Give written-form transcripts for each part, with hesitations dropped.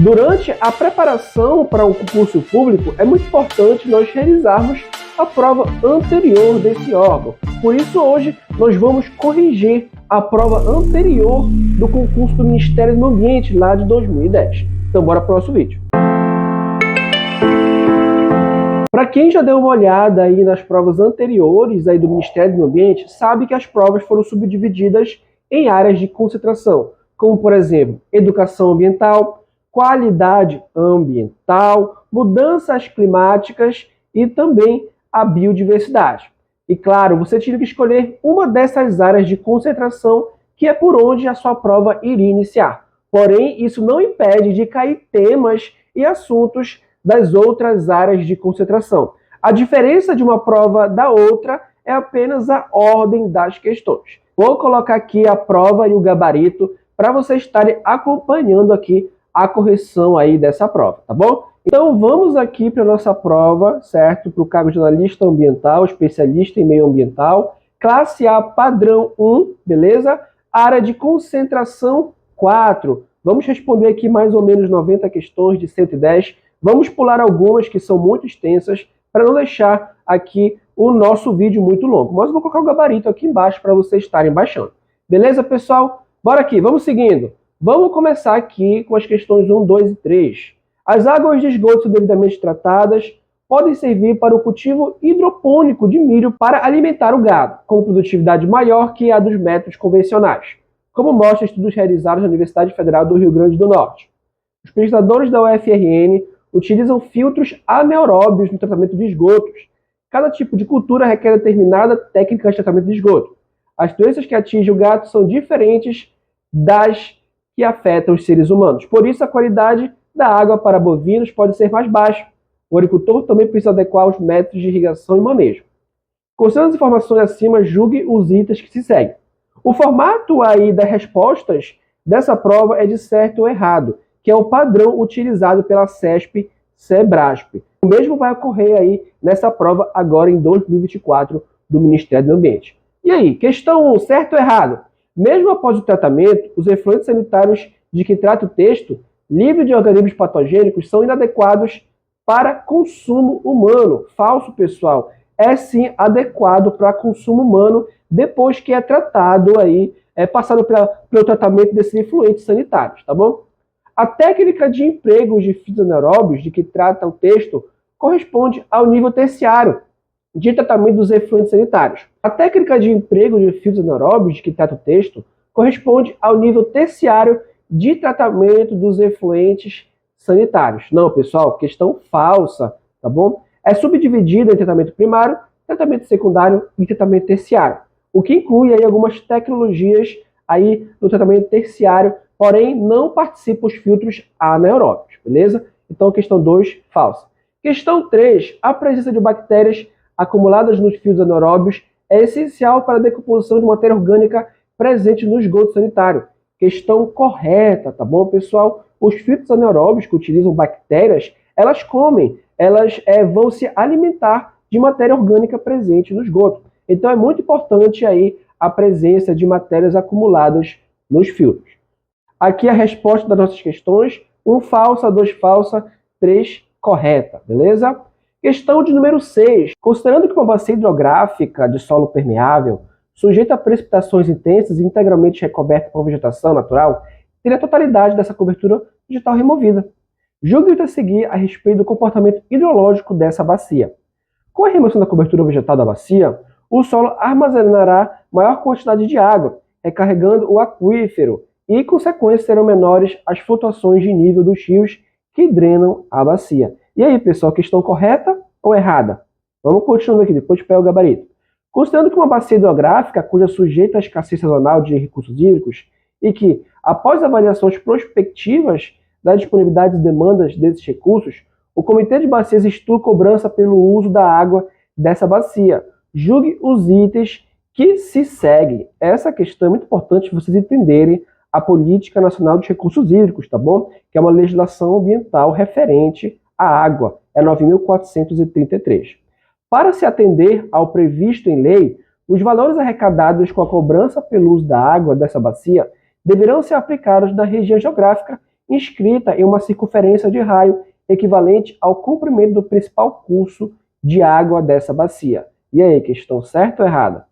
Durante a preparação para o concurso público, é muito importante nós realizarmos a prova anterior desse órgão. Por isso, hoje, nós vamos corrigir a prova anterior do concurso do Ministério do Meio Ambiente, lá de 2010. Então, bora para o nosso vídeo. Para quem já deu uma olhada aí nas provas anteriores aí do Ministério do Meio Ambiente, sabe que as provas foram subdivididas em áreas de concentração, como, por exemplo, educação ambiental, qualidade ambiental, mudanças climáticas e também a biodiversidade. E claro, você tinha que escolher uma dessas áreas de concentração, que é por onde a sua prova iria iniciar. Porém, isso não impede de cair temas e assuntos das outras áreas de concentração. A diferença de uma prova da outra é apenas a ordem das questões. Vou colocar aqui a prova e o gabarito para vocês estarem acompanhando aqui a correção aí dessa prova, tá bom? Então vamos aqui para a nossa prova, certo? Para o cargo de analista ambiental, especialista em meio ambiental, classe A padrão 1, beleza? Área de concentração 4. Vamos responder aqui mais ou menos 90 questões de 110. Vamos pular algumas que são muito extensas para não deixar aqui o nosso vídeo muito longo. Mas eu vou colocar o gabarito aqui embaixo para vocês estarem baixando. Beleza, pessoal? Bora aqui, vamos seguindo. Vamos começar aqui com as questões 1, 2 e 3. As águas de esgoto devidamente tratadas podem servir para o cultivo hidropônico de milho para alimentar o gado, com produtividade maior que a dos métodos convencionais, como mostram estudos realizados na Universidade Federal do Rio Grande do Norte. Os pesquisadores da UFRN utilizam filtros anaeróbios no tratamento de esgotos. Cada tipo de cultura requer determinada técnica de tratamento de esgoto. As doenças que atingem o gado são diferentes das que afetam os seres humanos. Por isso, a qualidade da água para bovinos pode ser mais baixa. O agricultor também precisa adequar os métodos de irrigação e manejo. Considerando as informações acima, julgue os itens que se seguem. O formato aí das respostas dessa prova é de certo ou errado, que é o padrão utilizado pela CESP-CEBRASP. O mesmo vai ocorrer aí nessa prova agora em 2024 do Ministério do Ambiente. E aí, questão 1, certo ou errado? Mesmo após o tratamento, os efluentes sanitários de que trata o texto, livre de organismos patogênicos, são inadequados para consumo humano. Falso, pessoal. É sim adequado para consumo humano depois que é tratado aí, passado pelo tratamento desses efluentes sanitários, tá bom? A técnica de emprego de fluidos anaeróbios de que trata o texto corresponde ao nível terciário de tratamento dos efluentes sanitários. A técnica de emprego de filtros anaeróbios de que trata o texto corresponde ao nível terciário de tratamento dos efluentes sanitários. Não, pessoal, questão falsa, tá bom? É subdividida em tratamento primário, tratamento secundário e tratamento terciário, o que inclui aí algumas tecnologias aí no tratamento terciário, porém não participam os filtros anaeróbios, beleza? Então, questão 2, falsa. Questão 3, a presença de bactérias acumuladas nos fios anaeróbios é essencial para a decomposição de matéria orgânica presente no esgoto sanitário. Questão correta, tá bom, pessoal? Os filtros anaeróbios que utilizam bactérias, elas comem, elas vão se alimentar de matéria orgânica presente no esgoto. Então é muito importante aí a presença de matérias acumuladas nos filtros. Aqui a resposta das nossas questões: 1 falsa, 2 falsa, 3 correta, beleza? Questão de número 6. Considerando que uma bacia hidrográfica de solo permeável, sujeita a precipitações intensas e integralmente recoberta por vegetação natural, teria a totalidade dessa cobertura vegetal removida. Julgue-o a seguir a respeito do comportamento hidrológico dessa bacia. Com a remoção da cobertura vegetal da bacia, o solo armazenará maior quantidade de água, recarregando o aquífero, e, consequências, serão menores as flutuações de nível dos rios que drenam a bacia. E aí, pessoal, questão correta ou errada? Vamos continuando aqui, depois pega o gabarito. Considerando que uma bacia hidrográfica cuja sujeita à escassez sazonal de recursos hídricos e que, após avaliações prospectivas das disponibilidades e demandas desses recursos, o Comitê de Bacias instrui cobrança pelo uso da água dessa bacia. Julgue os itens que se seguem. Essa questão é muito importante vocês entenderem a Política Nacional de Recursos Hídricos, tá bom? Que é uma legislação ambiental referente à água. É 9.433. Para se atender ao previsto em lei, os valores arrecadados com a cobrança pelo uso da água dessa bacia deverão ser aplicados na região geográfica inscrita em uma circunferência de raio equivalente ao comprimento do principal curso de água dessa bacia. E aí, questão certa ou errada?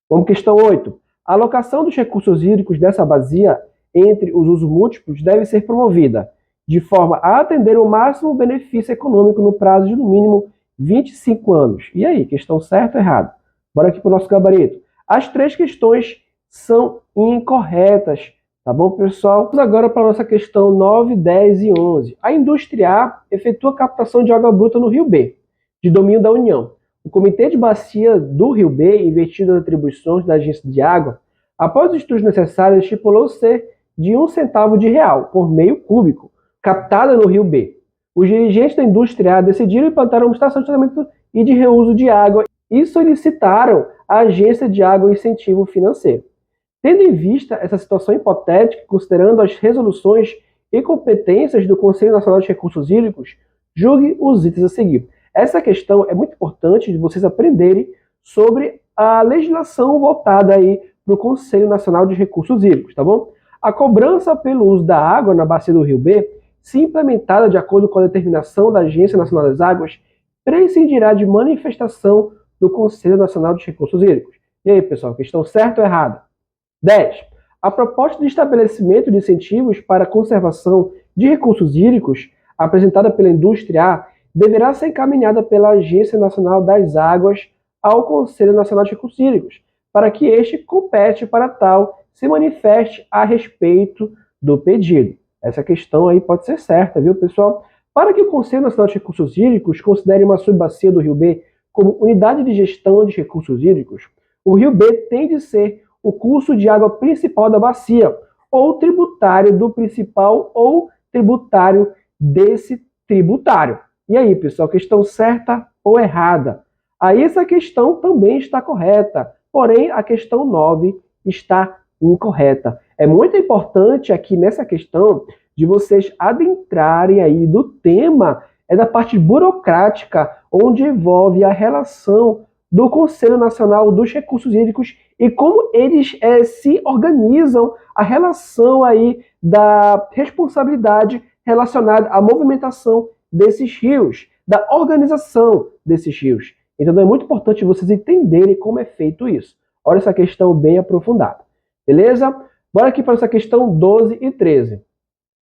Vamos questão 8. A alocação dos recursos hídricos dessa bacia entre os usos múltiplos deve ser promovida de forma a atender o máximo benefício econômico no prazo de no mínimo 25 anos. E aí, questão certa ou errada? Bora aqui para o nosso gabarito. As 3 questões são incorretas, tá bom, pessoal? Vamos agora para a nossa questão 9, 10 e 11. A indústria A efetua captação de água bruta no Rio B, de domínio da União. O Comitê de Bacia do Rio B, investido nas atribuições da Agência de Água, após os estudos necessários, estipulou ser de 1 centavo de real por meio cúbico, captada no Rio B. Os dirigentes da indústria A decidiram implantar uma estação de tratamento e de reuso de água e solicitaram à Agência de Água um incentivo financeiro. Tendo em vista essa situação hipotética, considerando as resoluções e competências do Conselho Nacional de Recursos Hídricos, julgue os itens a seguir. Essa questão é muito importante de vocês aprenderem sobre a legislação voltada aí para o Conselho Nacional de Recursos Hídricos, tá bom? A cobrança pelo uso da água na bacia do Rio B, se implementada de acordo com a determinação da Agência Nacional das Águas, prescindirá de manifestação do Conselho Nacional de Recursos Hídricos. E aí, pessoal, questão certa ou errada? 10. A proposta de estabelecimento de incentivos para a conservação de recursos hídricos, apresentada pela indústria A, deverá ser encaminhada pela Agência Nacional das Águas ao Conselho Nacional de Recursos Hídricos, para que este compete para tal se manifeste a respeito do pedido. Essa questão aí pode ser certa, viu, pessoal? Para que o Conselho Nacional de Recursos Hídricos considere uma subbacia do Rio B como unidade de gestão de recursos hídricos, o Rio B tem de ser o curso de água principal da bacia, ou tributário do principal ou tributário desse tributário. E aí, pessoal, questão certa ou errada? Aí essa questão também está correta, porém a questão 9 está incorreta. É muito importante aqui nessa questão de vocês adentrarem aí do tema, da parte burocrática, onde envolve a relação do Conselho Nacional dos Recursos Hídricos e como eles se organizam, a relação aí da responsabilidade relacionada à movimentação desses rios, da organização desses rios. Então é muito importante vocês entenderem como é feito isso. Olha essa questão bem aprofundada. Beleza? Bora aqui para essa questão 12 e 13.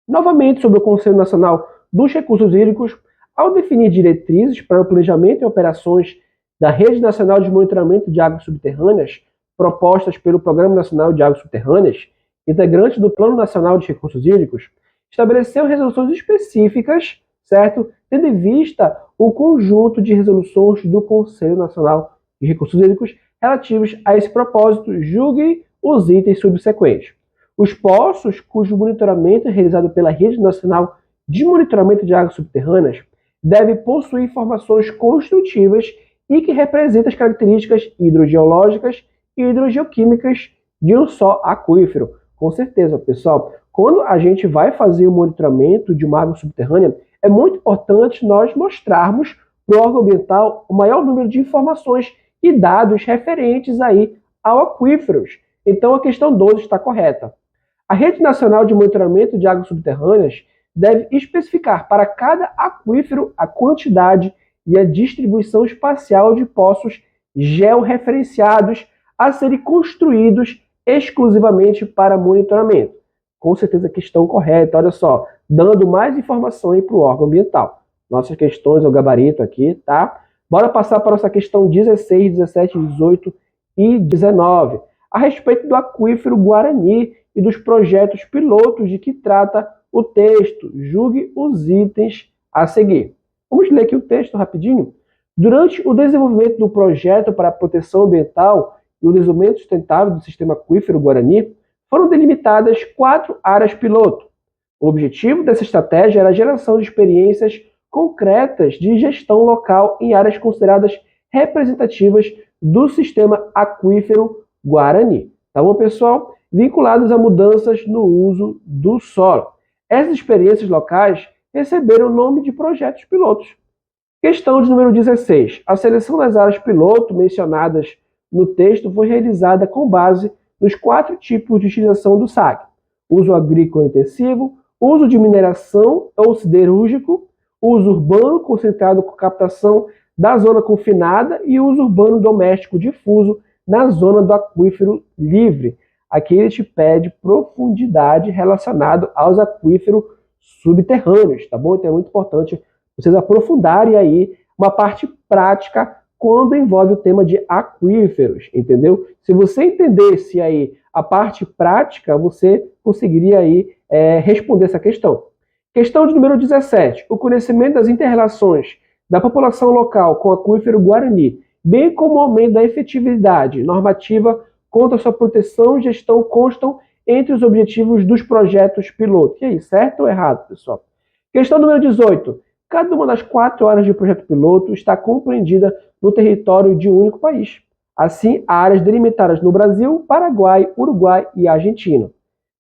Novamente sobre o Conselho Nacional dos Recursos Hídricos, ao definir diretrizes para o planejamento e operações da Rede Nacional de Monitoramento de Águas Subterrâneas, propostas pelo Programa Nacional de Águas Subterrâneas, integrante do Plano Nacional de Recursos Hídricos, estabeleceu resoluções específicas, certo? Tendo em vista o conjunto de resoluções do Conselho Nacional de Recursos Hídricos relativos a esse propósito, julgue os itens subsequentes. Os poços cujo monitoramento é realizado pela Rede Nacional de Monitoramento de Águas Subterrâneas deve possuir informações construtivas e que representam as características hidrogeológicas e hidrogeoquímicas de um só aquífero. Com certeza, pessoal, quando a gente vai fazer o monitoramento de uma água subterrânea, é muito importante nós mostrarmos para o órgão ambiental o maior número de informações e dados referentes aí ao aquíferos. Então a questão 12 está correta. A Rede Nacional de Monitoramento de Águas Subterrâneas deve especificar para cada aquífero a quantidade e a distribuição espacial de poços georreferenciados a serem construídos exclusivamente para monitoramento. Com certeza questão correta, olha só, dando mais informação aí para o órgão ambiental. Nossas questões, o gabarito aqui, tá? Bora passar para a nossa questão 16, 17, 18 e 19, a respeito do aquífero Guarani e dos projetos pilotos de que trata o texto. Julgue os itens a seguir. Vamos ler aqui o texto rapidinho. Durante o desenvolvimento do projeto para a proteção ambiental e o desenvolvimento sustentável do sistema aquífero Guarani, foram delimitadas 4 áreas piloto. O objetivo dessa estratégia era a geração de experiências concretas de gestão local em áreas consideradas representativas do sistema aquífero Guarani. Tá bom, pessoal? Vinculados a mudanças no uso do solo. Essas experiências locais receberam o nome de projetos pilotos. Questão de número 16. A seleção das áreas piloto mencionadas no texto foi realizada com base nos 4 tipos de utilização do SAG: uso agrícola intensivo, uso de mineração ou siderúrgico, uso urbano concentrado com captação da zona confinada e uso urbano doméstico difuso na zona do aquífero livre. Aqui ele te pede profundidade relacionado aos aquíferos subterrâneos, tá bom? Então é muito importante vocês aprofundarem aí uma parte prática quando envolve o tema de aquíferos, entendeu? Se você entendesse aí a parte prática, você conseguiria aí responder essa questão. Questão de número 17. O conhecimento das inter-relações da população local com o aquífero Guarani, bem como o aumento da efetividade normativa quanto à sua proteção e gestão constam entre os objetivos dos projetos piloto. E aí, certo ou errado, pessoal? Questão número 18. Cada uma das 4 áreas de projeto piloto está compreendida no território de um único país. Assim, há áreas delimitadas no Brasil, Paraguai, Uruguai e Argentina.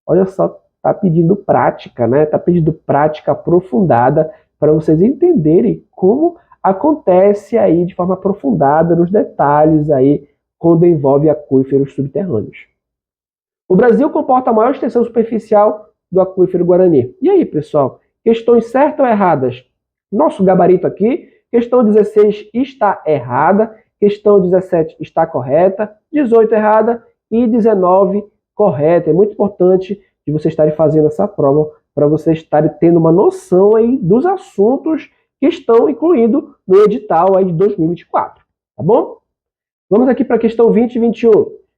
Olha só, está pedindo prática, né? Está pedindo prática aprofundada para vocês entenderem como acontece aí de forma aprofundada nos detalhes aí quando envolve aquíferos subterrâneos. O Brasil comporta a maior extensão superficial do aquífero Guarani. E aí, pessoal? Questões certas ou erradas? Nosso gabarito aqui, questão 16 está errada, questão 17 está correta, 18 errada e 19 correta. É muito importante de vocês estarem fazendo essa prova para vocês estarem tendo uma noção aí dos assuntos que estão incluídos no edital aí de 2024, tá bom? Vamos aqui para a questão 20 e 21.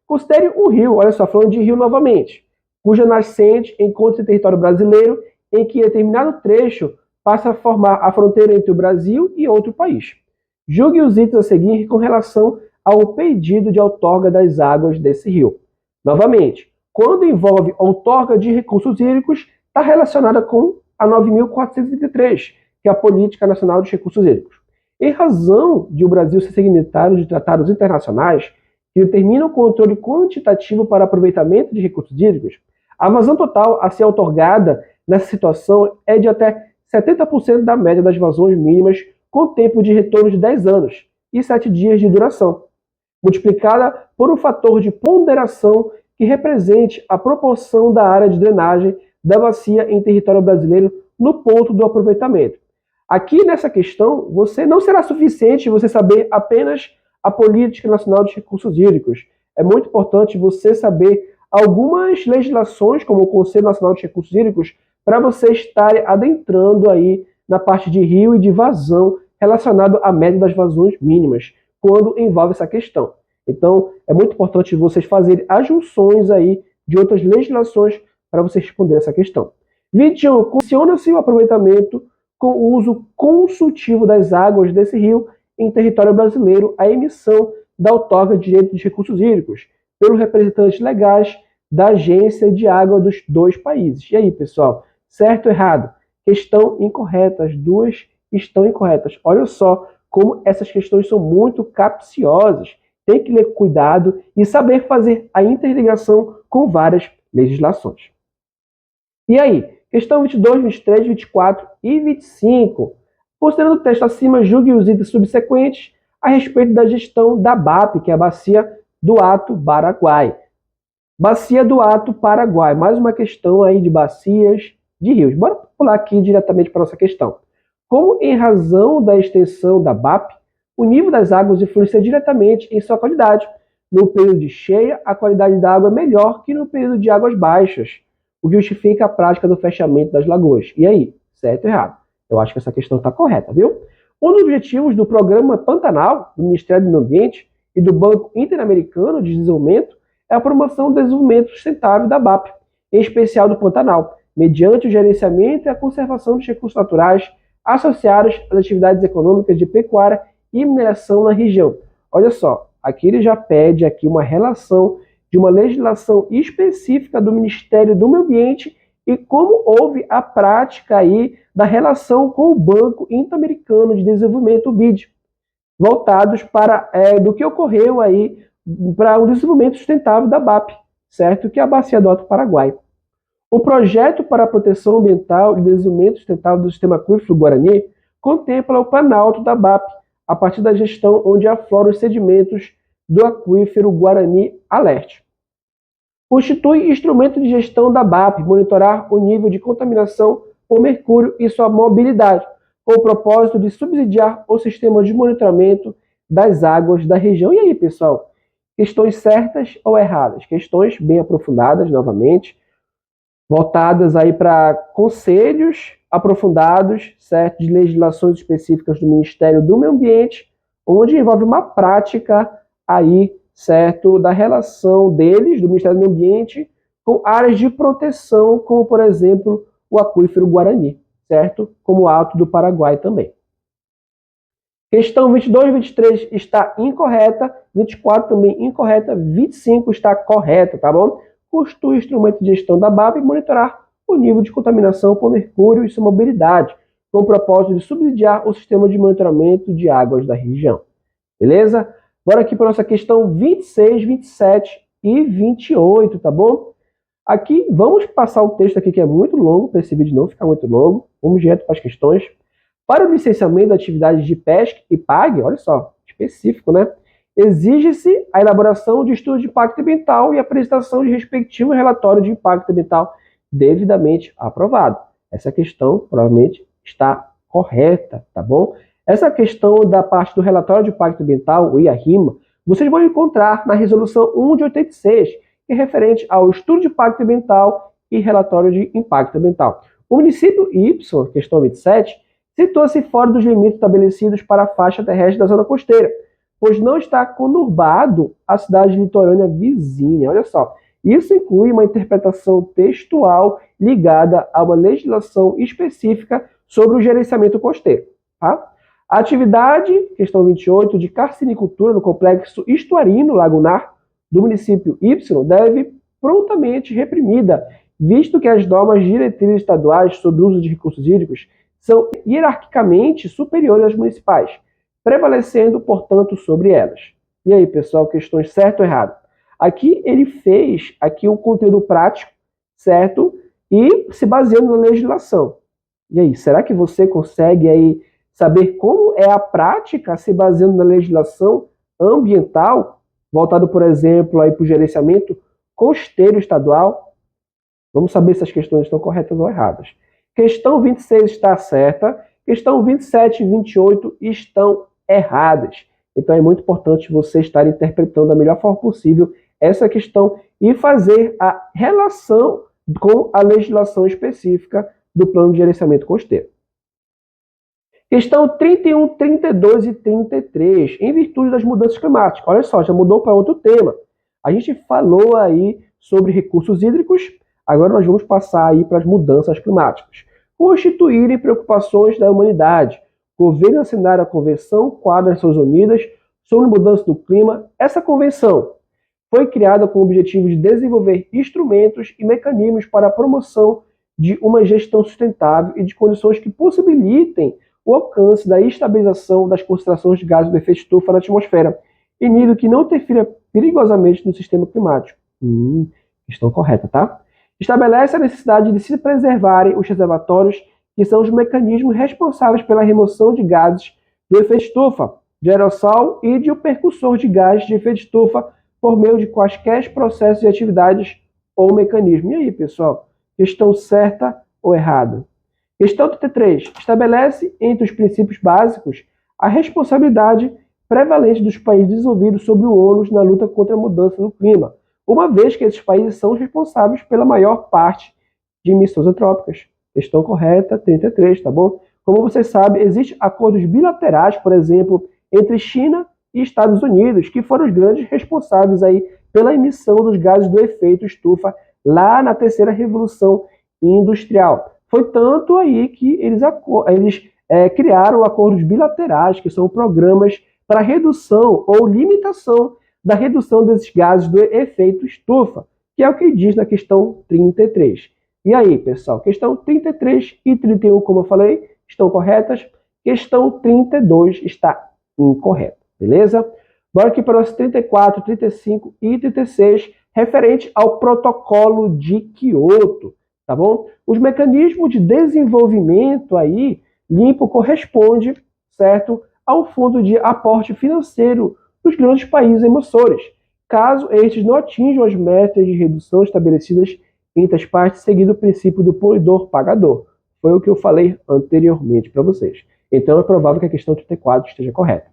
Considere um rio, olha só, falando de rio novamente, cuja nascente encontra-se em território brasileiro em que determinado trecho passa a formar a fronteira entre o Brasil e outro país. Julgue os itens a seguir com relação ao pedido de outorga das águas desse rio. Novamente, quando envolve outorga de recursos hídricos, está relacionada com a 9.433, que é a Política Nacional dos Recursos Hídricos. Em razão de o Brasil ser signatário de tratados internacionais que determinam o controle quantitativo para aproveitamento de recursos hídricos, a vazão total a ser outorgada nessa situação é de até 70% da média das vazões mínimas com tempo de retorno de 10 anos e 7 dias de duração, multiplicada por um fator de ponderação que represente a proporção da área de drenagem da bacia em território brasileiro no ponto do aproveitamento. Aqui nessa questão, você não será suficiente você saber apenas a Política Nacional dos Recursos Hídricos. É muito importante você saber algumas legislações, como o Conselho Nacional de Recursos Hídricos, para você estar adentrando aí na parte de rio e de vazão relacionado à média das vazões mínimas, quando envolve essa questão. Então, é muito importante vocês fazerem as junções aí de outras legislações para vocês responder essa questão. 21. Condiciona-se o aproveitamento com o uso consultivo das águas desse rio em território brasileiro à emissão da outorga de direito de recursos hídricos pelos representantes legais da agência de água dos dois países. E aí, pessoal, certo ou errado? Questão incorreta, as duas estão incorretas. Olha só como essas questões são muito capciosas. Tem que ler com cuidado e saber fazer a interligação com várias legislações. E aí, questão 22, 23, 24 e 25. Considerando o texto acima, julgue os itens subsequentes a respeito da gestão da BAP, que é a Bacia do Ato Paraguai. Bacia do Ato Paraguai. Mais uma questão aí de bacias de rios. Bora pular aqui diretamente para a nossa questão. Como, em razão da extensão da BAP, o nível das águas influencia diretamente em sua qualidade. No período de cheia, a qualidade da água é melhor que no período de águas baixas, o que justifica a prática do fechamento das lagoas. E aí, certo ou errado? Eu acho que essa questão está correta, viu? Um dos objetivos do Programa Pantanal, do Ministério do Meio Ambiente e do Banco Interamericano de Desenvolvimento é a promoção do desenvolvimento sustentável da BAP, em especial do Pantanal, mediante o gerenciamento e a conservação dos recursos naturais associados às atividades econômicas de pecuária e mineração na região. Olha só, aqui ele já pede aqui uma relação de uma legislação específica do Ministério do Meio Ambiente e como houve a prática aí da relação com o Banco Interamericano de Desenvolvimento, o BID, voltados para do que ocorreu aí para o desenvolvimento sustentável da BAP, certo? Que é a Bacia do Alto Paraguai. O projeto para a proteção ambiental e desenvolvimento sustentável do sistema aquífero Guarani contempla o planalto da BAP, a partir da gestão onde afloram os sedimentos do aquífero Guarani Alerte. Constitui instrumento de gestão da BAP, monitorar o nível de contaminação por mercúrio e sua mobilidade, com o propósito de subsidiar o sistema de monitoramento das águas da região. E aí, pessoal? Questões certas ou erradas? Questões bem aprofundadas, novamente, voltadas aí para conselhos aprofundados, certo, de legislações específicas do Ministério do Meio Ambiente, onde envolve uma prática aí, certo, da relação deles, do Ministério do Meio Ambiente, com áreas de proteção, como, por exemplo, o aquífero Guarani, certo? Como o Alto do Paraguai também. Questão 22 e 23 está incorreta, 24 também incorreta, 25 está correta, tá bom? Constitui instrumento de gestão da BAP e monitorar o nível de contaminação por mercúrio e sua mobilidade, com o propósito de subsidiar o sistema de monitoramento de águas da região. Beleza? Bora aqui para a nossa questão 26, 27 e 28, tá bom? Aqui, vamos passar o texto aqui que é muito longo, para esse vídeo não ficar muito longo. Vamos direto para as questões. Para o licenciamento da atividade de pesca e pague, olha só, específico, né? Exige-se a elaboração de estudo de impacto ambiental e a apresentação de respectivo relatório de impacto ambiental devidamente aprovado. Essa questão provavelmente está correta, tá bom? Essa questão da parte do relatório de impacto ambiental, o IARIMA, vocês vão encontrar na resolução 1 de 86, que é referente ao estudo de impacto ambiental e relatório de impacto ambiental. O município Y, questão 27, situa-se fora dos limites estabelecidos para a faixa terrestre da zona costeira, pois não está conurbado a cidade litorânea vizinha. Olha só, isso inclui uma interpretação textual ligada a uma legislação específica sobre o gerenciamento costeiro. Tá? A atividade, questão 28, de carcinicultura no complexo estuarino lagunar do município Y deve prontamente reprimida, visto que as normas diretrizes estaduais sobre o uso de recursos hídricos são hierarquicamente superiores às municipais, prevalecendo, portanto, sobre elas. E aí, pessoal, questões certo ou errado? Aqui ele fez aqui um conteúdo prático, certo? E se baseando na legislação. E aí, será que você consegue aí saber como é a prática se baseando na legislação ambiental, voltado, por exemplo, aí para o gerenciamento costeiro estadual? Vamos saber se as questões estão corretas ou erradas. Questão 26 está certa, questão 27 e 28 estão erradas. Então é muito importante você estar interpretando da melhor forma possível essa questão e fazer a relação com a legislação específica do Plano de Gerenciamento Costeiro. Questão 31, 32 e 33, em virtude das mudanças climáticas. Olha só, já mudou para outro tema. A gente falou aí sobre recursos hídricos, agora nós vamos passar aí para as mudanças climáticas. Constituírem preocupações da humanidade. Governo assinar a Convenção Quadro das Nações Unidas sobre Mudança do Clima. Essa convenção foi criada com o objetivo de desenvolver instrumentos e mecanismos para a promoção de uma gestão sustentável e de condições que possibilitem o alcance da estabilização das concentrações de gases do efeito estufa na atmosfera, em nível que não interfira perigosamente no sistema climático. Questão correta, tá? Estabelece a necessidade de se preservarem os reservatórios, que são os mecanismos responsáveis pela remoção de gases do efeito estufa, de aerossol e de um percussor de gases de efeito estufa por meio de quaisquer processos e atividades ou mecanismos. E aí, pessoal? Questão certa ou errada? Questão 33. Estabelece entre os princípios básicos a responsabilidade prevalente dos países desenvolvidos sobre o ônus na luta contra a mudança do clima, uma vez que esses países são os responsáveis pela maior parte de emissões antrópicas. Questão correta, 33, tá bom? Como você sabe, existem acordos bilaterais, por exemplo, entre China e Estados Unidos, que foram os grandes responsáveis aí pela emissão dos gases do efeito estufa lá na terceira revolução industrial. Foi tanto aí que eles criaram acordos bilaterais, que são programas para redução ou limitação da redução desses gases do efeito estufa, que é o que diz na questão 33. E aí, pessoal, questão 33 e 31, como eu falei, estão corretas. Questão 32 está incorreta, beleza? Bora aqui para os 34, 35 e 36, referente ao protocolo de Kyoto, tá bom? Os mecanismos de desenvolvimento aí, limpo, corresponde, certo, ao fundo de aporte financeiro dos grandes países emissores, caso estes não atinjam as metas de redução estabelecidas entre as partes, seguindo o princípio do poluidor-pagador. Foi o que eu falei anteriormente para vocês. Então é provável que a questão 34 esteja correta.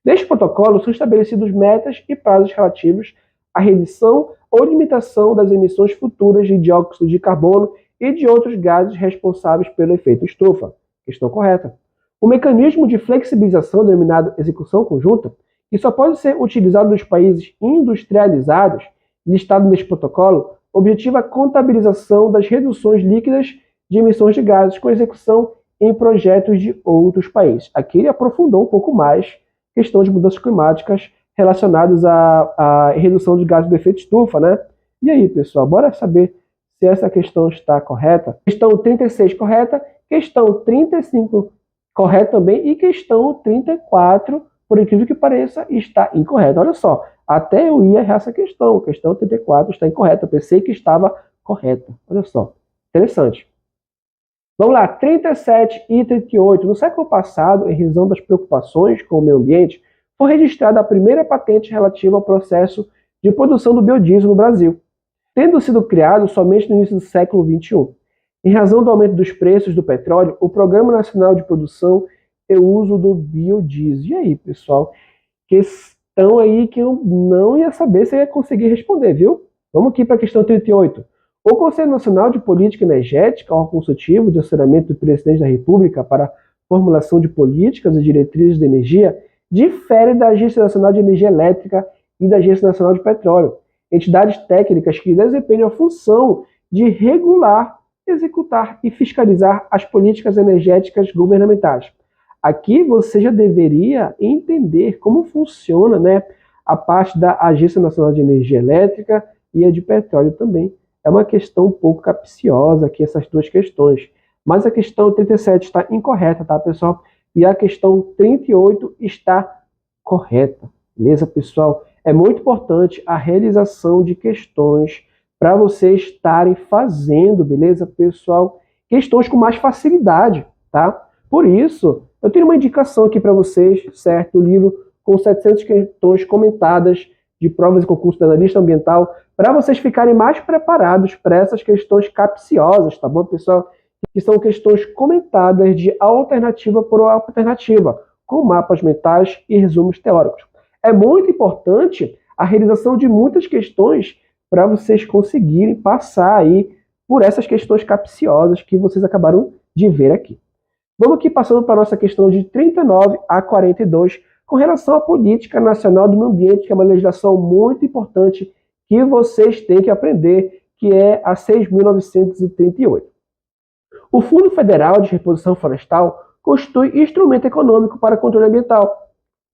Neste protocolo são estabelecidos metas e prazos relativos à redução ou limitação das emissões futuras de dióxido de carbono e de outros gases responsáveis pelo efeito estufa. Questão correta. O mecanismo de flexibilização, denominado execução conjunta, que só pode ser utilizado nos países industrializados, listado neste protocolo, objetiva a contabilização das reduções líquidas de emissões de gases com execução em projetos de outros países. Aqui ele aprofundou um pouco mais a questão de mudanças climáticas relacionadas à redução de gases do efeito estufa, né? E aí, pessoal, bora saber se essa questão está correta? Questão 36 correta, questão 35 correta também e questão 34, por incrível que pareça, está incorreta. Olha só, até eu ia errar essa questão. Questão 34 está incorreta. Eu pensei que estava correta. Olha só, interessante. Vamos lá, 37 e 38. No século passado, em razão das preocupações com o meio ambiente, foi registrada a primeira patente relativa ao processo de produção do biodiesel no Brasil, tendo sido criado somente no início do século XXI. Em razão do aumento dos preços do petróleo, o Programa Nacional de Produção e Uso do Biodiesel. E aí, pessoal? Questão aí que eu não ia saber se eu ia conseguir responder, viu? Vamos aqui para a questão 38. O Conselho Nacional de Política Energética, órgão consultivo de assessoramento do Presidente da República para a formulação de políticas e diretrizes de energia, difere da Agência Nacional de Energia Elétrica e da Agência Nacional de Petróleo, entidades técnicas que desempenham a função de regular, executar e fiscalizar as políticas energéticas governamentais. Aqui você já deveria entender como funciona, né, a parte da Agência Nacional de Energia Elétrica e a de petróleo também. É uma questão um pouco capciosa aqui, essas duas questões. Mas a questão 37 está incorreta, tá, pessoal? E a questão 38 está correta. Beleza, pessoal? É muito importante a realização de questões para vocês estarem fazendo, beleza, pessoal? Questões com mais facilidade, tá? Por isso, eu tenho uma indicação aqui para vocês, certo? O livro com 700 questões comentadas de provas e concurso de analista ambiental, para vocês ficarem mais preparados para essas questões capciosas, tá bom, pessoal? Que são questões comentadas de alternativa por alternativa, com mapas mentais e resumos teóricos. É muito importante a realização de muitas questões para vocês conseguirem passar aí por essas questões capciosas que vocês acabaram de ver aqui. Vamos aqui passando para a nossa questão de 39 a 42, com relação à Política Nacional do Meio Ambiente, que é uma legislação muito importante que vocês têm que aprender, que é a 6.938. O Fundo Federal de Reposição Florestal constitui instrumento econômico para controle ambiental,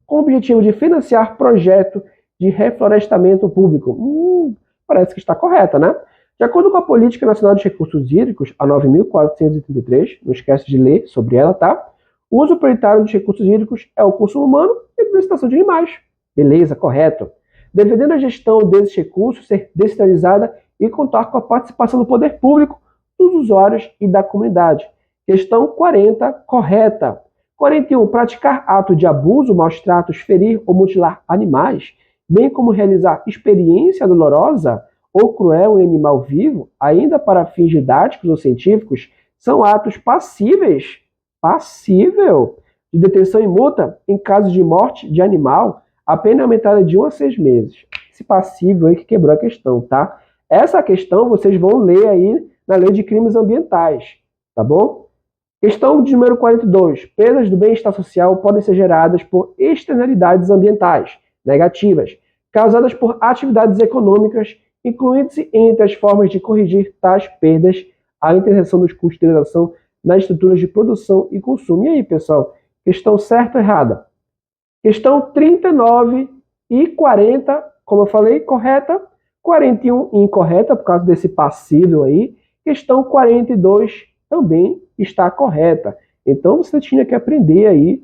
com o objetivo de financiar projeto de reflorestamento público. Parece que está correta, né? De acordo com a Política Nacional de Recursos Hídricos, a 9.433, não esquece de ler sobre ela, tá? O uso prioritário dos recursos hídricos é o consumo humano e a domesticação de animais. Beleza, correto. Devendo a gestão desses recursos ser descentralizada e contar com a participação do poder público, dos usuários e da comunidade. Questão 40, correta. 41. Praticar ato de abuso, maus tratos, ferir ou mutilar animais, bem como realizar experiência dolorosa ou cruel em animal vivo, ainda para fins didáticos ou científicos, são atos passível de detenção e multa em caso de morte de animal, a pena é aumentada de 1 a 6 meses. Esse passível aí que quebrou a questão, tá? Essa questão vocês vão ler aí na Lei de Crimes Ambientais, tá bom? Questão de número 42. Perdas do bem-estar social podem ser geradas por externalidades ambientais negativas, causadas por atividades econômicas, incluindo-se entre as formas de corrigir tais perdas a intervenção dos custos de realização nas estruturas de produção e consumo. E aí, pessoal? Questão certa ou errada? Questão 39 e 40, como eu falei, correta. 41 incorreta, por causa desse passível aí. Questão 42 também está correta. Então, você tinha que aprender aí,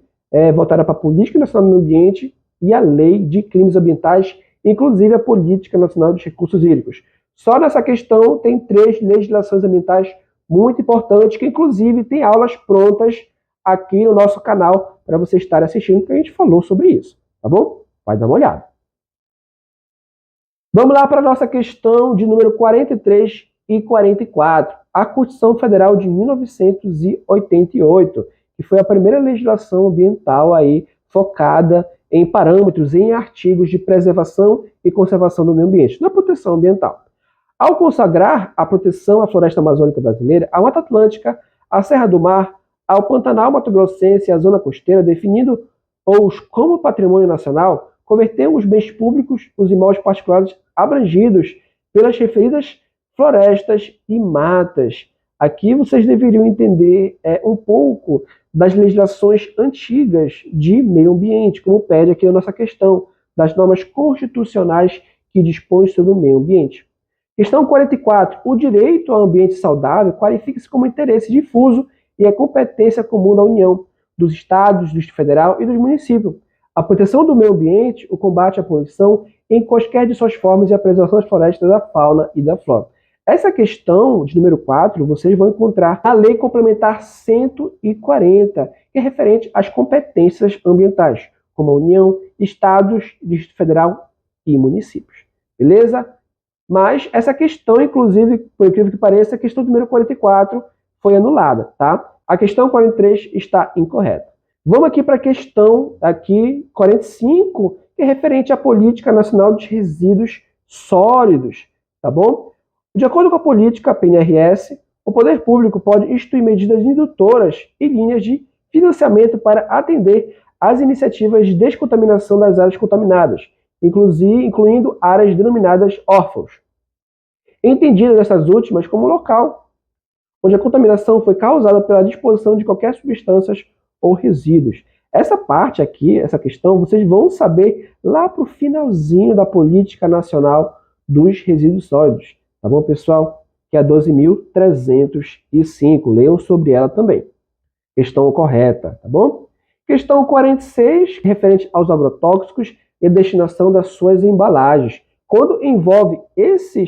voltada para a Política Nacional do Meio Ambiente e a Lei de Crimes Ambientais, inclusive a Política Nacional dos Recursos Hídricos. Só nessa questão tem 3 legislações ambientais muito importantes, que inclusive tem aulas prontas aqui no nosso canal para você estar assistindo, que a gente falou sobre isso, tá bom? Vai dar uma olhada. Vamos lá para a nossa questão de número 43 e 44. A Constituição Federal de 1988, que foi a primeira legislação ambiental aí focada em parâmetros, em artigos de preservação e conservação do meio ambiente, na proteção ambiental. Ao consagrar a proteção à floresta amazônica brasileira, à Mata Atlântica, à Serra do Mar, ao Pantanal Mato-Grossense e à zona costeira, definindo-os como patrimônio nacional, converteu os bens públicos, os imóveis particulares abrangidos pelas referidas florestas e matas. Aqui vocês deveriam entender um pouco das legislações antigas de meio ambiente, como pede aqui a nossa questão, das normas constitucionais que dispõem sobre o meio ambiente. Questão 44. O direito ao ambiente saudável qualifica-se como interesse difuso e é competência comum da União, dos Estados, do Distrito Federal e dos municípios. A proteção do meio ambiente, o combate à poluição em quaisquer de suas formas e a preservação das florestas, da fauna e da flora. Essa questão de número 4, vocês vão encontrar na Lei Complementar 140, que é referente às competências ambientais, como a União, Estados, Distrito Federal e municípios. Beleza? Mas essa questão, inclusive, por incrível que pareça, a questão número 44 foi anulada, tá? A questão 43 está incorreta. Vamos aqui para a questão 45, que é referente à Política Nacional dos Resíduos Sólidos, tá bom? De acordo com a política PNRS, o poder público pode instituir medidas indutoras e linhas de financiamento para atender às iniciativas de descontaminação das áreas contaminadas, incluindo áreas denominadas órfãos, entendidas essas últimas como local onde a contaminação foi causada pela disposição de qualquer substâncias ou resíduos. Essa parte aqui, essa questão, vocês vão saber lá para o finalzinho da Política Nacional dos Resíduos Sólidos, tá bom, pessoal? Que é a 12.305, leiam sobre ela também. Questão correta, tá bom? Questão 46, referente aos agrotóxicos e a destinação das suas embalagens. Quando envolve esse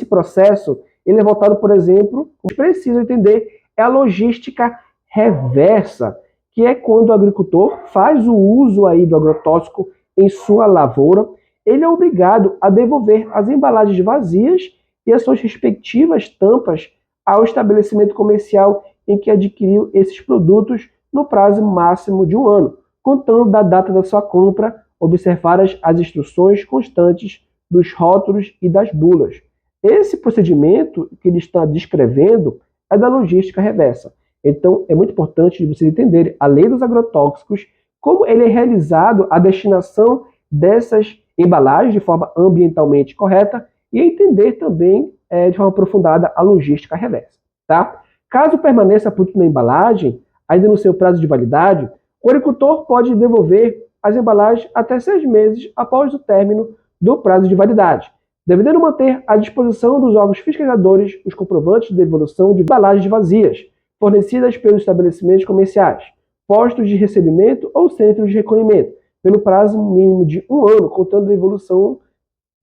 processo, ele é voltado, por exemplo, o que precisa entender é a logística reversa, que é quando o agricultor faz o uso aí do agrotóxico em sua lavoura, ele é obrigado a devolver as embalagens vazias e as suas respectivas tampas ao estabelecimento comercial em que adquiriu esses produtos no prazo máximo de 1 ano, contando da data da sua compra, observadas as instruções constantes dos rótulos e das bulas. Esse procedimento que ele está descrevendo é da logística reversa. Então, é muito importante vocês entenderem a lei dos agrotóxicos, como ele é realizado a destinação dessas embalagens de forma ambientalmente correta e entender também de forma aprofundada a logística reversa. Tá? Caso permaneça produto na embalagem, ainda no seu prazo de validade, o agricultor pode devolver as embalagens até 6 meses após o término do prazo de validade, devendo manter à disposição dos órgãos fiscalizadores os comprovantes de devolução de embalagens vazias, fornecidas pelos estabelecimentos comerciais, postos de recebimento ou centros de recolhimento, pelo prazo mínimo de 1 ano, contando a devolução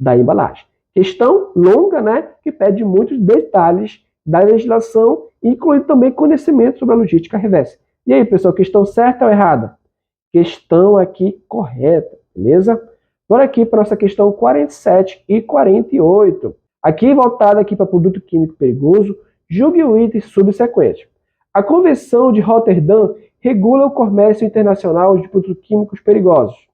da embalagem. Questão longa, né, que pede muitos detalhes da legislação, incluindo também conhecimento sobre a logística reversa. E aí, pessoal, questão certa ou errada? Questão aqui correta, beleza? Agora aqui para a nossa questão 47 e 48. Aqui voltada aqui para produto químico perigoso, julgue o item subsequente. A Convenção de Roterdã regula o comércio internacional de produtos químicos perigosos,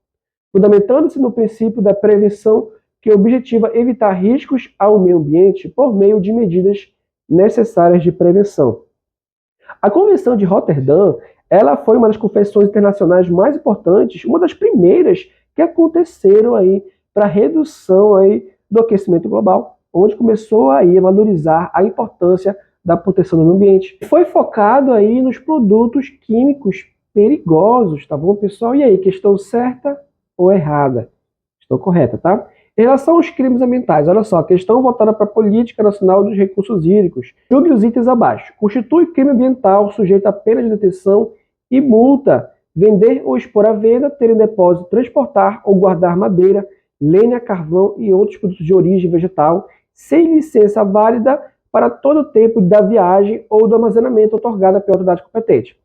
fundamentando-se no princípio da prevenção que objetiva evitar riscos ao meio ambiente por meio de medidas necessárias de prevenção. A Convenção de Roterdã, ela foi uma das convenções internacionais mais importantes, uma das primeiras que aconteceram aí para a redução aí do aquecimento global, onde começou aí a valorizar a importância da proteção do meio ambiente. Foi focado aí nos produtos químicos perigosos, tá bom, pessoal? E aí, questão certa ou errada? Questão correta, tá? Em relação aos crimes ambientais, olha só, a questão voltada para a Política Nacional dos Recursos Hídricos. Julgue os itens abaixo. Constitui crime ambiental sujeito a pena de detenção e multa vender ou expor à venda, ter em depósito, transportar ou guardar madeira, lenha, carvão e outros produtos de origem vegetal, sem licença válida para todo o tempo da viagem ou do armazenamento otorgada pela autoridade competente.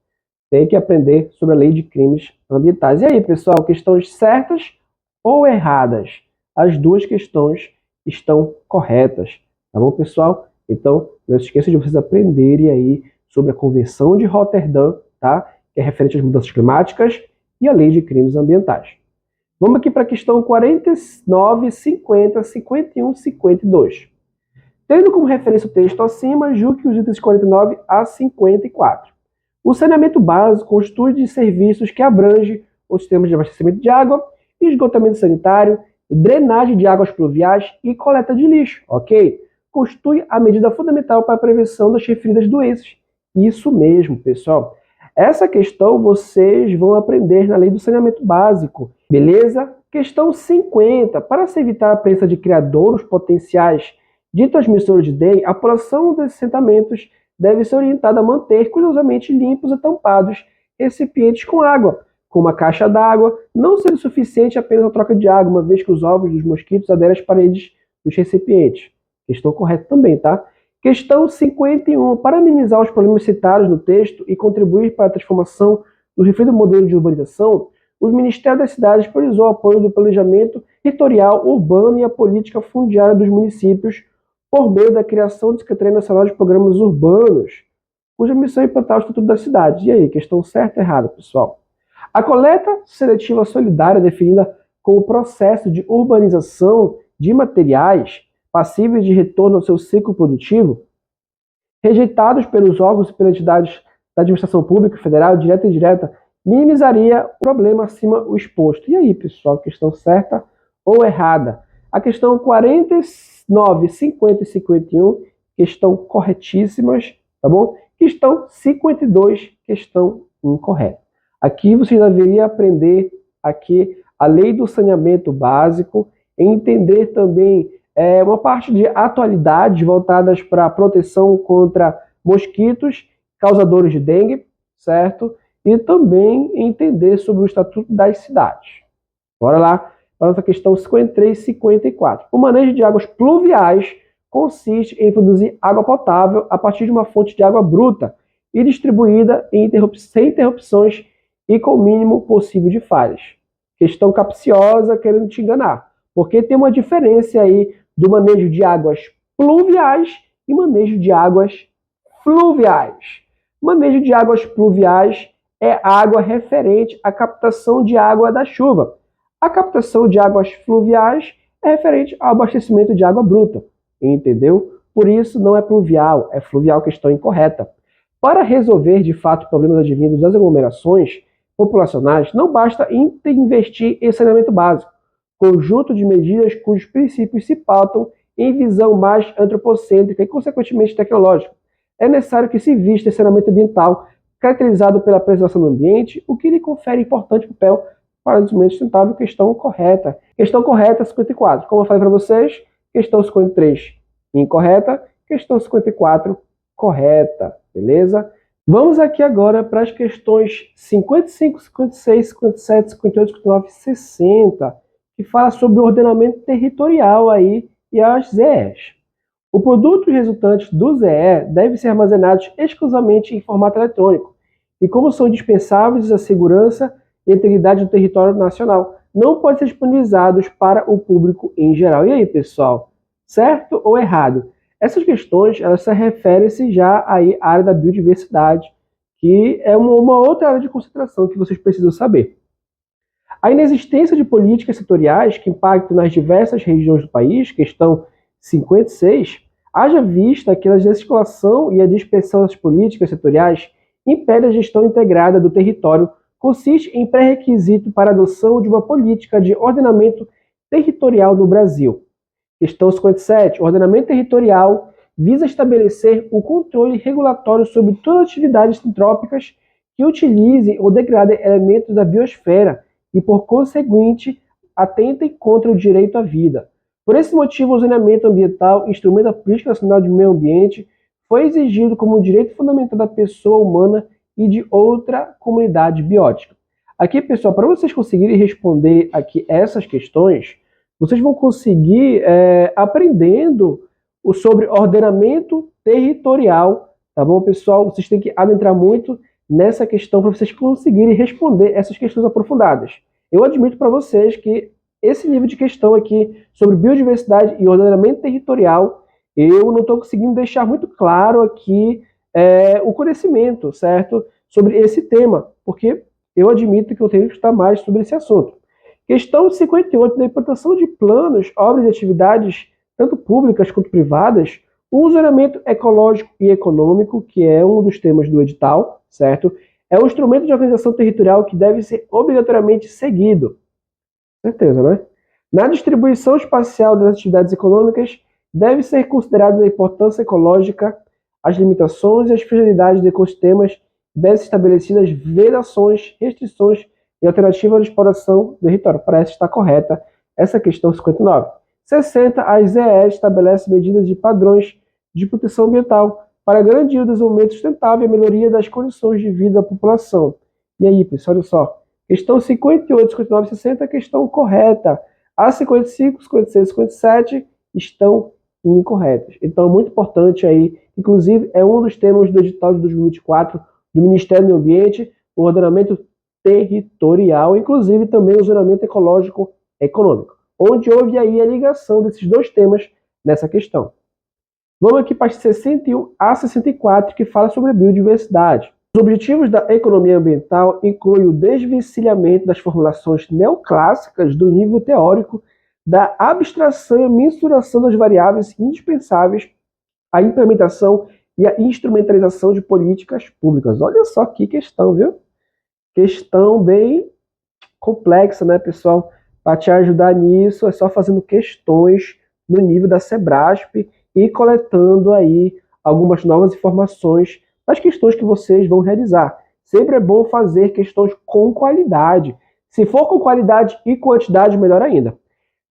Tem que aprender sobre a lei de crimes ambientais. E aí, pessoal, questões certas ou erradas? As duas questões estão corretas. Tá bom, pessoal? Então, não se esqueça de vocês aprenderem aí sobre a Convenção de Roterdã, tá? Que é referente às mudanças climáticas e a Lei de Crimes Ambientais. Vamos aqui para a questão 49, 50, 51, 52. Tendo como referência o texto acima, julgue que os itens 49 a 54. O saneamento básico constitui de serviços que abrange os sistemas de abastecimento de água, esgotamento sanitário, drenagem de águas pluviais e coleta de lixo, ok? Constitui a medida fundamental para a prevenção das referidas doenças. Isso mesmo, pessoal. Essa questão vocês vão aprender na lei do saneamento básico, beleza? Questão 50. Para se evitar a presença de criadouros potenciais de transmissores de dengue, a população dos assentamentos deve ser orientada a manter cuidadosamente limpos e tampados recipientes com água, com uma caixa d'água, não sendo suficiente apenas a troca de água, uma vez que os ovos dos mosquitos aderem às paredes dos recipientes. Questão correta também, tá? Questão 51. Para minimizar os problemas citados no texto e contribuir para a transformação do referido modelo de urbanização, o Ministério das Cidades priorizou o apoio do planejamento territorial urbano e a política fundiária dos municípios por meio da criação da Secretaria Nacional de Programas Urbanos, cuja missão é implantar o Estatuto da Cidade. E aí, questão certa ou errada, pessoal? A coleta seletiva solidária, definida como processo de urbanização de materiais passíveis de retorno ao seu ciclo produtivo, rejeitados pelos órgãos e pelas entidades da administração pública federal, direta e indireta, minimizaria o problema acima o exposto. E aí, pessoal, questão certa ou errada? A questão 49, 50 e 51, questão corretíssimas, tá bom? Questão 52, questão incorreta. Aqui você deveria aprender aqui a lei do saneamento básico, entender também uma parte de atualidades voltadas para a proteção contra mosquitos causadores de dengue, certo? E também entender sobre o Estatuto das Cidades. Bora lá para a nossa questão 53 e 54. O manejo de águas pluviais consiste em produzir água potável a partir de uma fonte de água bruta e distribuída sem interrupções e com o mínimo possível de falhas. Questão capciosa, querendo te enganar, porque tem uma diferença aí do manejo de águas pluviais e manejo de águas fluviais. Manejo de águas pluviais é água referente à captação de água da chuva. A captação de águas fluviais é referente ao abastecimento de água bruta, entendeu? Por isso não é pluvial, é fluvial, questão incorreta. Para resolver de fato problemas advindos das aglomerações populacionais, não basta investir em saneamento básico, conjunto de medidas cujos princípios se pautam em visão mais antropocêntrica e, consequentemente, tecnológica. É necessário que se vista em saneamento ambiental, caracterizado pela preservação do ambiente, o que lhe confere importante papel para o desenvolvimento sustentável. Questão correta. Questão correta, 54. Como eu falei para vocês, questão 53, incorreta. Questão 54, correta. Beleza? Vamos aqui agora para as questões 55, 56, 57, 58, 59 e 60, que fala sobre o ordenamento territorial aí e as ZEs. O produto resultante do ZE deve ser armazenados exclusivamente em formato eletrônico, e como são indispensáveis a segurança e a integridade do território nacional, não podem ser disponibilizados para o público em geral. E aí, pessoal, certo ou errado? Essas questões, elas se referem-se já aí à área da biodiversidade, que é uma outra área de concentração que vocês precisam saber. A inexistência de políticas setoriais que impactam nas diversas regiões do país, questão 56, haja vista que a desarticulação e a dispersão das políticas setoriais impede a gestão integrada do território, consiste em pré-requisito para a adoção de uma política de ordenamento territorial no Brasil. Questão 57. O ordenamento territorial visa estabelecer o controle regulatório sobre todas as atividades antrópicas que utilizem ou degradem elementos da biosfera e, por conseguinte, atentem contra o direito à vida. Por esse motivo, o zoneamento ambiental, instrumento da Política Nacional de Meio Ambiente, foi exigido como um direito fundamental da pessoa humana e de outra comunidade biótica. Aqui, pessoal, para vocês conseguirem responder aqui essas questões, vocês vão conseguir aprendendo sobre ordenamento territorial, tá bom, pessoal? Vocês têm que adentrar muito nessa questão para vocês conseguirem responder essas questões aprofundadas. Eu admito para vocês que esse nível de questão aqui sobre biodiversidade e ordenamento territorial, eu não estou conseguindo deixar muito claro aqui o conhecimento, certo? Sobre esse tema, porque eu admito que eu tenho que estudar mais sobre esse assunto. Questão 58, da implantação de planos, obras e atividades, tanto públicas quanto privadas, o zoneamento ecológico e econômico, que é um dos temas do edital, certo? É um instrumento de organização territorial que deve ser obrigatoriamente seguido. Certeza, né? Na distribuição espacial das atividades econômicas, deve ser considerada a importância ecológica, as limitações e as fragilidades de ecossistemas, devem ser estabelecidas vedações, restrições e alternativas de exploração do território. Parece estar correta essa questão 59. 60. A ZE estabelece medidas de padrões de proteção ambiental para garantir o desenvolvimento sustentável e a melhoria das condições de vida da população. E aí, pessoal, olha só. Questão 58, 59 e 60, questão correta. As 55, 56 e 57 estão incorretas. Então, muito importante aí, inclusive, é um dos temas do edital de 2024 do Ministério do Meio Ambiente, o ordenamento territorial, inclusive também o zoneamento ecológico econômico, onde houve aí a ligação desses dois temas nessa questão. Vamos aqui para as 61 a 64, que fala sobre a biodiversidade. Os objetivos da economia ambiental incluem o desvencilhamento das formulações neoclássicas do nível teórico, da abstração e mensuração das variáveis indispensáveis à implementação e à instrumentalização de políticas públicas. Olha só que questão, viu? Questão bem complexa, né, pessoal? Para te ajudar nisso, é só fazendo questões no nível da Sebrasp e coletando aí algumas novas informações das questões que vocês vão realizar. Sempre é bom fazer questões com qualidade. Se for com qualidade e quantidade, melhor ainda.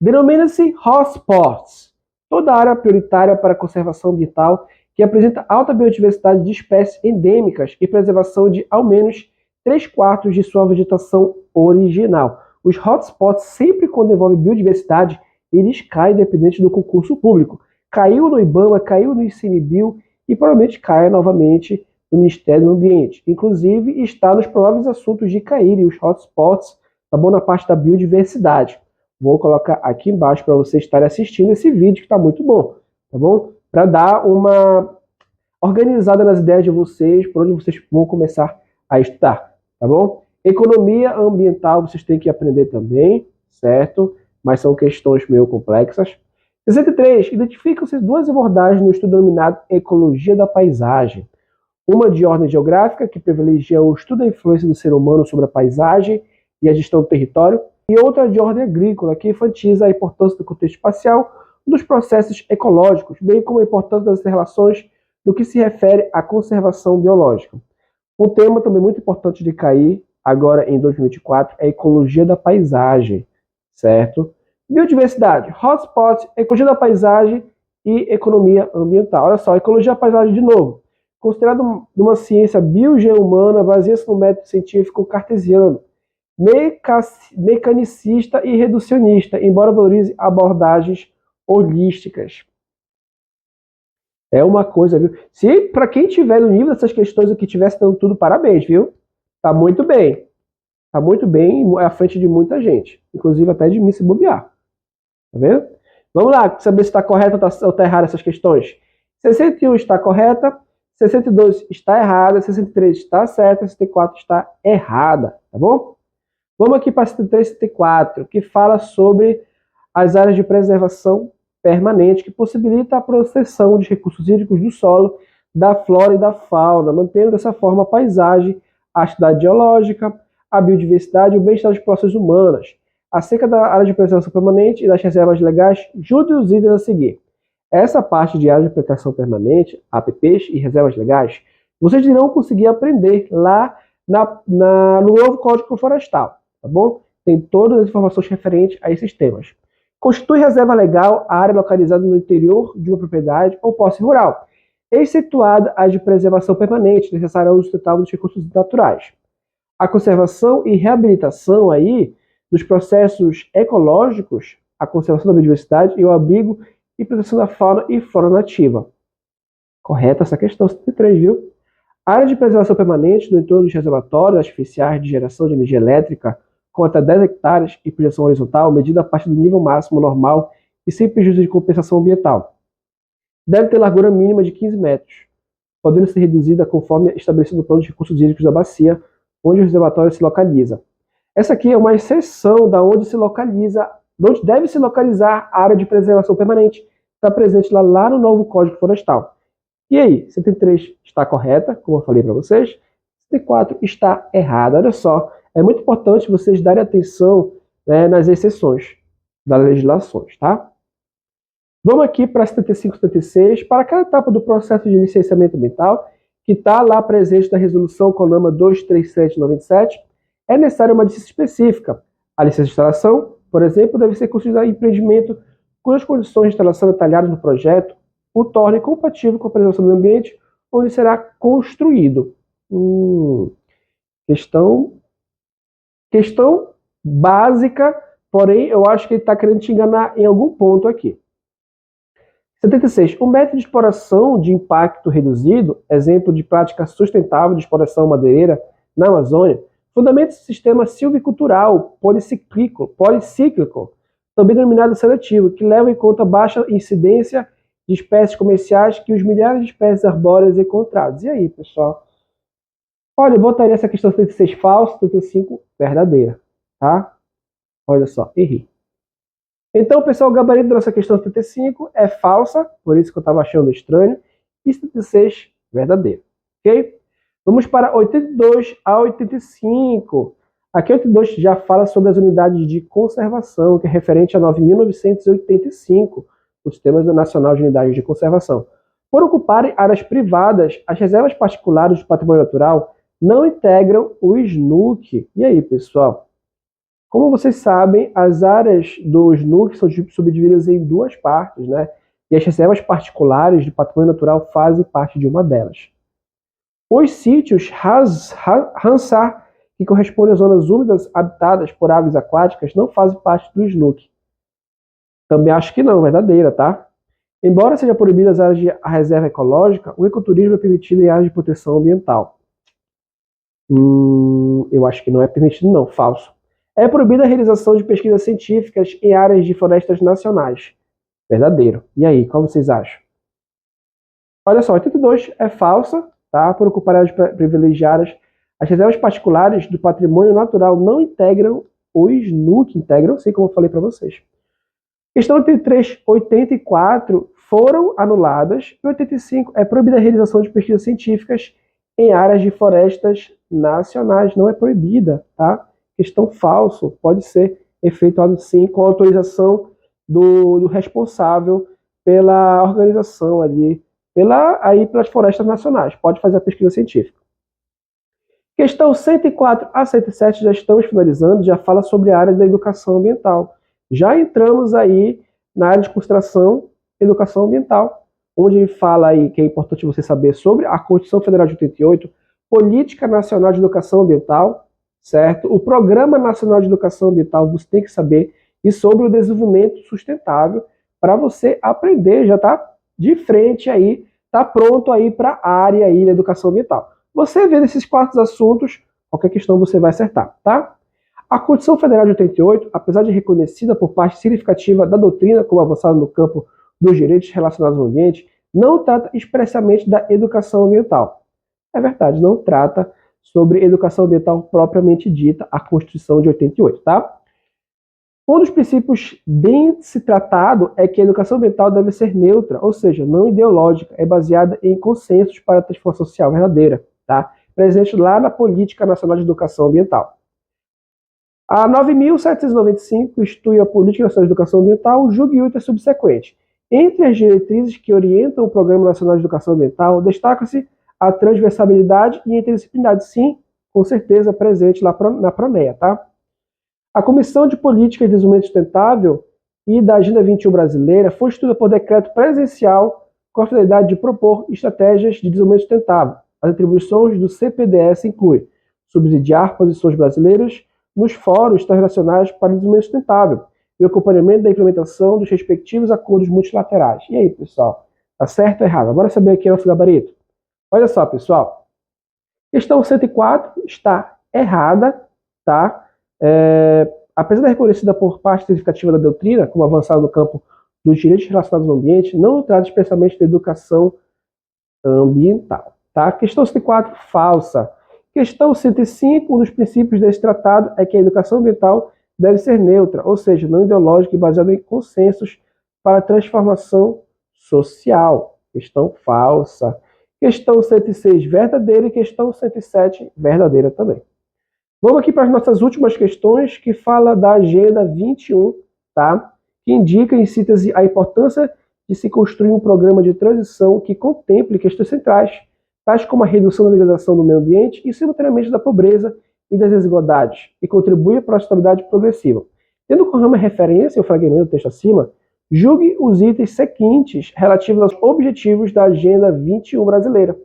Denomina-se hotspots, toda área prioritária para a conservação ambiental que apresenta alta biodiversidade de espécies endêmicas e preservação de ao menos 3/4 de sua vegetação original. Os hotspots, sempre quando envolve biodiversidade, eles caem dependente do concurso público. Caiu no IBAMA, caiu no ICMBio e provavelmente caia novamente no Ministério do Ambiente. Inclusive, está nos prováveis assuntos de caírem os hotspots, tá bom? Na parte da biodiversidade. Vou colocar aqui embaixo para vocês estarem assistindo esse vídeo que está muito bom, tá bom? Para dar uma organizada nas ideias de vocês, por onde vocês vão começar a estudar, tá bom? Economia ambiental vocês têm que aprender também, certo? Mas são questões meio complexas. 63. Identificam-se duas abordagens no estudo denominado Ecologia da Paisagem. Uma de ordem geográfica, que privilegia o estudo da influência do ser humano sobre a paisagem e a gestão do território, e outra de ordem agrícola, que enfatiza a importância do contexto espacial dos processos ecológicos, bem como a importância das relações no que se refere à conservação biológica. Um tema também muito importante de cair, agora em 2024, é a ecologia da paisagem, certo? Biodiversidade, hotspot, ecologia da paisagem e economia ambiental. Olha só, ecologia da paisagem de novo. Considerado uma ciência biogeohumana, baseia-se no método científico cartesiano, mecanicista e reducionista, embora valorize abordagens holísticas. É uma coisa, viu? Se para quem tiver no nível dessas questões aqui tivesse dando tudo, parabéns, viu? Tá muito bem. Tá muito bem à frente de muita gente. Inclusive até de mim se bobear. Tá vendo? Vamos lá, saber se está correta ou está errada essas questões. 61 está correta, 62 está errada, 63 está certa, 64 está errada, tá bom? Vamos aqui para 63 e 64, que fala sobre as áreas de preservação permanente, que possibilita a proteção dos recursos hídricos do solo, da flora e da fauna, mantendo dessa forma a paisagem, a atividade geológica, a biodiversidade e o bem-estar das populações humanas. Acerca da área de preservação permanente e das reservas legais, junte os itens a seguir. Essa parte de área de proteção permanente, APPs e reservas legais, vocês irão conseguir aprender lá no novo Código Florestal, tá bom? Tem todas as informações referentes a esses temas. Constitui reserva legal a área localizada no interior de uma propriedade ou posse rural, excetuada a de preservação permanente, necessária ao uso sustentável dos recursos naturais. A conservação e reabilitação aí dos processos ecológicos, a conservação da biodiversidade e o abrigo e proteção da fauna e flora nativa. Correta essa questão 73, viu? A área de preservação permanente no entorno dos reservatórios artificiais de geração de energia elétrica com até 10 hectares e projeção horizontal, medida a partir do nível máximo normal e sem prejuízo de compensação ambiental. Deve ter largura mínima de 15 metros, podendo ser reduzida conforme estabelecido no plano de recursos hídricos da bacia, onde o reservatório se localiza. Essa aqui é uma exceção da onde se localiza, onde deve se localizar a área de preservação permanente. Está presente lá no novo Código Florestal. E aí, 73 está correta, como eu falei para vocês, 74 está errada. Olha só, é muito importante vocês darem atenção, né, nas exceções das legislações, tá? Vamos aqui para 75 e 76, para aquela etapa do processo de licenciamento ambiental, que está lá presente na resolução CONAMA 23797, é necessária uma licença específica. A licença de instalação, por exemplo, deve ser concedida a empreendimento cujas condições de instalação detalhadas no projeto o tornem compatível com a preservação do meio ambiente, onde será construído. Questão básica, porém eu acho que ele está querendo te enganar em algum ponto aqui. 76. O método de exploração de impacto reduzido, exemplo de prática sustentável de exploração madeireira na Amazônia, fundamenta o sistema silvicultural policíclico, também denominado seletivo, que leva em conta a baixa incidência de espécies comerciais que os milhares de espécies arbóreas encontradas. E aí, pessoal? Olha, eu botaria essa questão 76 falsa, 75 verdadeira, tá? Olha só, errei. Então, pessoal, o gabarito da nossa questão 75 é falsa, por isso que eu estava achando estranho, e 76 verdadeira, ok? Vamos para 82 a 85. Aqui 82 já fala sobre as unidades de conservação, que é referente a 9.985, o Sistema Nacional de Unidades de Conservação. Por ocuparem áreas privadas, as reservas particulares do patrimônio natural não integram o SNUC. E aí, pessoal? Como vocês sabem, as áreas do SNUC são subdivididas em duas partes, né? E as reservas particulares do patrimônio natural fazem parte de uma delas. Os sítios Ramsar, que correspondem às zonas úmidas habitadas por aves aquáticas, não fazem parte do SNUC. Também acho que não, verdadeira, tá? Embora seja proibida as áreas de reserva ecológica, o ecoturismo é permitido em áreas de proteção ambiental. Eu acho que não é permitido não, falso. É proibida a realização de pesquisas científicas em áreas de florestas nacionais. Verdadeiro. E aí, qual vocês acham? Olha só, 82 é falsa, tá? Por ocupar áreas privilegiadas, as reservas particulares do patrimônio natural não integram o SNUC, integram, sim, como eu falei para vocês. Questão 83, 84 foram anuladas, e 85 é proibida a realização de pesquisas científicas em áreas de florestas nacionais, não é proibida, tá? Questão falso, pode ser efetuado sim com autorização do responsável pela organização ali, pelas florestas nacionais, pode fazer a pesquisa científica. Questão 104 a 107, já estamos finalizando, já fala sobre a área da educação ambiental. Já entramos aí na área de consideração educação ambiental, onde fala aí que é importante você saber sobre a Constituição Federal de 88, Política Nacional de Educação Ambiental, certo? O Programa Nacional de Educação Ambiental você tem que saber, e sobre o desenvolvimento sustentável, para você aprender, já está de frente aí, está pronto aí para a área aí da educação ambiental. Você vê esses 4 assuntos, qualquer questão você vai acertar, tá? A Constituição Federal de 88, apesar de reconhecida por parte significativa da doutrina como avançada no campo dos direitos relacionados ao ambiente, não trata expressamente da educação ambiental. É verdade, não trata sobre educação ambiental propriamente dita, a Constituição de 88, tá? Um dos princípios desse tratado é que a educação ambiental deve ser neutra, ou seja, não ideológica, é baseada em consensos para a transformação social verdadeira, tá? Presente lá na Política Nacional de Educação Ambiental. A 9.795 institui a Política Nacional de Educação Ambiental, julgue útil subsequente. Entre as diretrizes que orientam o Programa Nacional de Educação Ambiental, destaca-se a transversabilidade e a interdisciplinaridade, sim, com certeza presente lá na PRONEA, tá? A Comissão de Política de Desenvolvimento Sustentável e da Agenda 21 brasileira foi instituída por decreto presidencial com a finalidade de propor estratégias de desenvolvimento sustentável. As atribuições do CPDS incluem subsidiar posições brasileiras nos fóruns internacionais para o desenvolvimento sustentável e o acompanhamento da implementação dos respectivos acordos multilaterais. E aí, pessoal? Tá certo ou errado? Bora saber aqui o nosso gabarito. Olha só, pessoal. Questão 104 está errada, tá? apesar de reconhecida por parte significativa da doutrina como avançada no campo dos direitos relacionados ao ambiente, não trata especialmente da educação ambiental. Tá? Questão 104, falsa. Questão 105, um dos princípios desse tratado é que a educação ambiental deve ser neutra, ou seja, não ideológica e baseada em consensos para a transformação social. Questão falsa. Questão 106, verdadeira, e questão 107, verdadeira também. Vamos aqui para as nossas últimas questões, que fala da Agenda 21, tá? Que indica em síntese a importância de se construir um programa de transição que contemple questões centrais, tais como a redução da degradação do meio ambiente e, simultaneamente, da pobreza e das desigualdades, e contribui para a estabilidade progressiva. Tendo como referência o fragmento do texto acima, julgue os itens seguintes relativos aos objetivos da Agenda 21 brasileira.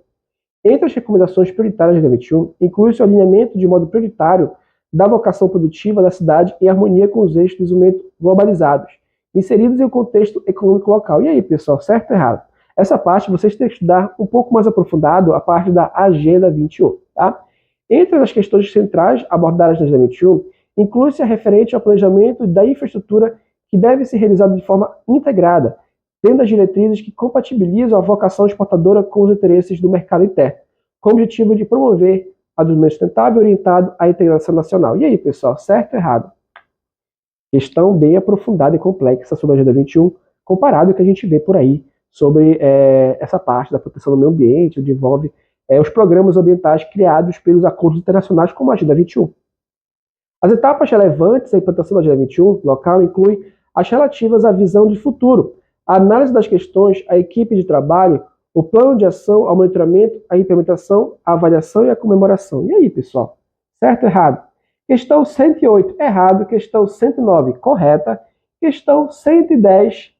Entre as recomendações prioritárias da Agenda 21, inclui-se o alinhamento de modo prioritário da vocação produtiva da cidade em harmonia com os eixos de desenvolvimento globalizados, inseridos em um contexto econômico local. E aí, pessoal, certo ou errado? Essa parte vocês têm que estudar um pouco mais aprofundado a parte da Agenda 21, tá? Entre as questões centrais abordadas na Agenda 21, inclui-se a referente ao planejamento da infraestrutura que deve ser realizado de forma integrada, tendo as diretrizes que compatibilizam a vocação exportadora com os interesses do mercado interno, com o objetivo de promover a desenvolvimento sustentável orientado à integração nacional. E aí, pessoal, certo ou errado? Questão bem aprofundada e complexa sobre a Agenda 21, comparado ao que a gente vê por aí sobre essa parte da proteção do meio ambiente, onde envolve os programas ambientais criados pelos acordos internacionais como a Agenda 21. As etapas relevantes à implantação da Agenda 21 local incluem as relativas à visão de futuro, a análise das questões, a equipe de trabalho, o plano de ação, o monitoramento, a implementação, a avaliação e a comemoração. E aí, pessoal? Certo ou errado? Questão 108, errado. Questão 109, correta. Questão 110,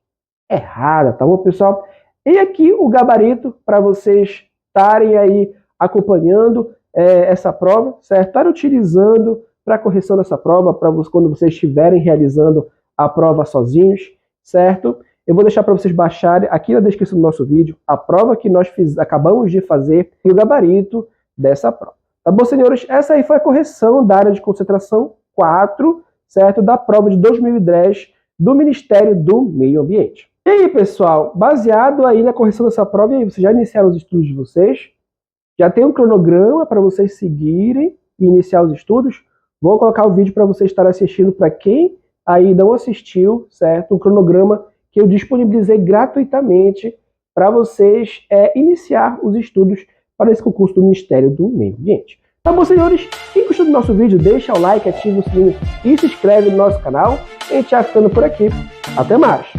errada, tá bom, pessoal? E aqui o gabarito para vocês estarem aí acompanhando essa prova, certo? Estarem utilizando para correção dessa prova, para quando vocês estiverem realizando a prova sozinhos, certo? Eu vou deixar para vocês baixarem aqui na descrição do nosso vídeo a prova que nós acabamos de fazer e o gabarito dessa prova. Tá bom, senhores? Essa aí foi a correção da área de concentração 4, certo? Da prova de 2010 do Ministério do Meio Ambiente. E aí, pessoal, baseado aí na correção dessa prova, e aí, vocês já iniciaram os estudos de vocês? Já tem um cronograma para vocês seguirem e iniciar os estudos? Vou colocar o vídeo para vocês estarem assistindo, para quem aí não assistiu, certo? Um cronograma que eu disponibilizei gratuitamente para vocês iniciar os estudos para esse concurso do Ministério do Meio Ambiente. Tá bom, senhores? Quem gostou do nosso vídeo, deixa o like, ativa o sininho e se inscreve no nosso canal. A gente vai ficando por aqui. Até mais!